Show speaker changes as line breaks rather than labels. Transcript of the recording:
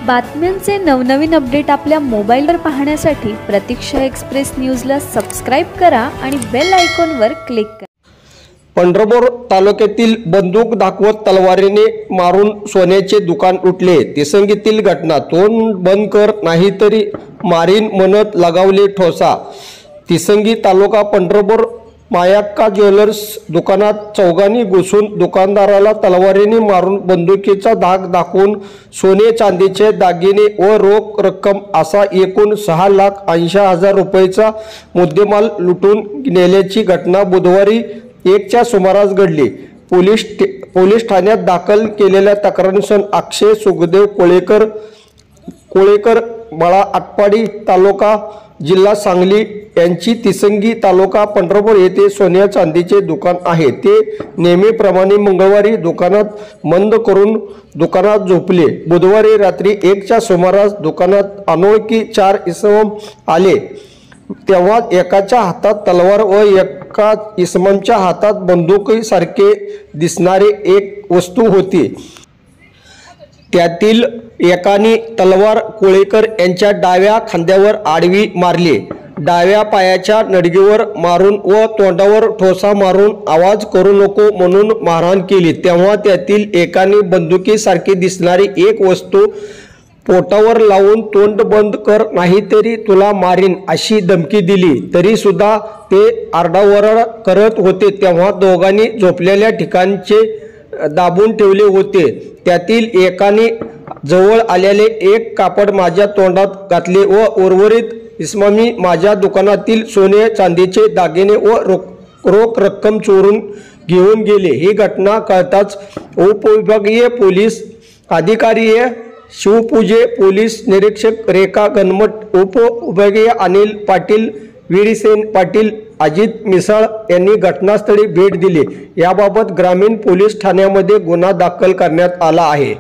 बातम्यांचे नवनवीन अपडेट आपल्या मोबाईलवर पाहण्यासाठी प्रतीक्षा एक्सप्रेस न्यूजला सबस्क्राइब करा आणि बेल आयकॉनवर क्लिक करा।
पंढरपूर तालुक्यातील बंदूक दाखवत तलवारीने मारून सोन्याचे दुकान उठले। तिसंगीतील घटना, तोंड बंद कर नाहीतरी मारीन म्हणत लगावले ठोसा। तिसंगी तालुका पंढरपूर मायाक्का ज्वेलर्स दुकानात चौघांनी घुसून दुकानदाराला तलवारीने मारून बंदुकीचा धाक दाखवून सोने चांदीचे दागिने व रोख रक्कम असा एकूण 6,80,000 रुपयाचा मुद्देमाल लुटून नेल्याची घटना बुधवारी 1च्या सुमारास घडली। पोलीस ठाण्यात दाखल केलेल्या तक्रारीनुसार अक्षय सुखदेव कोळेकर मळा आटपाडी तालुका जिल्हा सांगली यांची तिसंगी तालुका पंढरपूर येथे सोन्या चांदीचे दुकान आहे। ते नेहमीप्रमाणे मंगळवारी दुकानात बंद करून दुकानात झोपले। बुधवारी रात्री 1च्या सुमारास दुकानात अनोळखी 4 इसम आले। तेव्हा एकाच्या हातात तलवार व एका इसमांच्या हातात बंदुकीसारखे दिसणारी एक वस्तू होती। त्यातील एकाने तलवार कोळेकर यांच्या डाव्या खांद्यावर आडवी मारली, डाव्या पायाच्या नडगीवर मारून व तोंडावर ठोसा मारून आवाज करू नको म्हणून मारहाण केली। तेव्हा त्यातील एकाने बंदुकीसारखी दिसणारी एक वस्तू पोटावर लावून तोंड बंद कर नाहीतरी तुला मारीन अशी धमकी दिली। तरी सुद्धा ते आरडाओरडा करत होते। तेव्हा दोघांनी झोपलेल्या ठिकाणचे दाबून ठेवले होते। त्यातील एकाने जवळ आलेले एक कापड माझ्या तोंडात घातले व उर्वरित इसमांनी माझ्या दुकानातील सोने चांदीचे दागिने व रोख रक्कम चोरून घेऊन गेले। ही घटना कळताच उपविभागीय पोलीस अधिकारी शिवपूजे, पोलीस निरीक्षक रेखा गणमठ, उपविभागीय अनिल पाटील, वीरसेन पाटील, अजित मिसाळ यांनी घटनास्थळी भेट दिली। याबाबत ग्रामीण पोलीस ठाण्यामध्ये गुन्हा दाखल करण्यात आला आहे।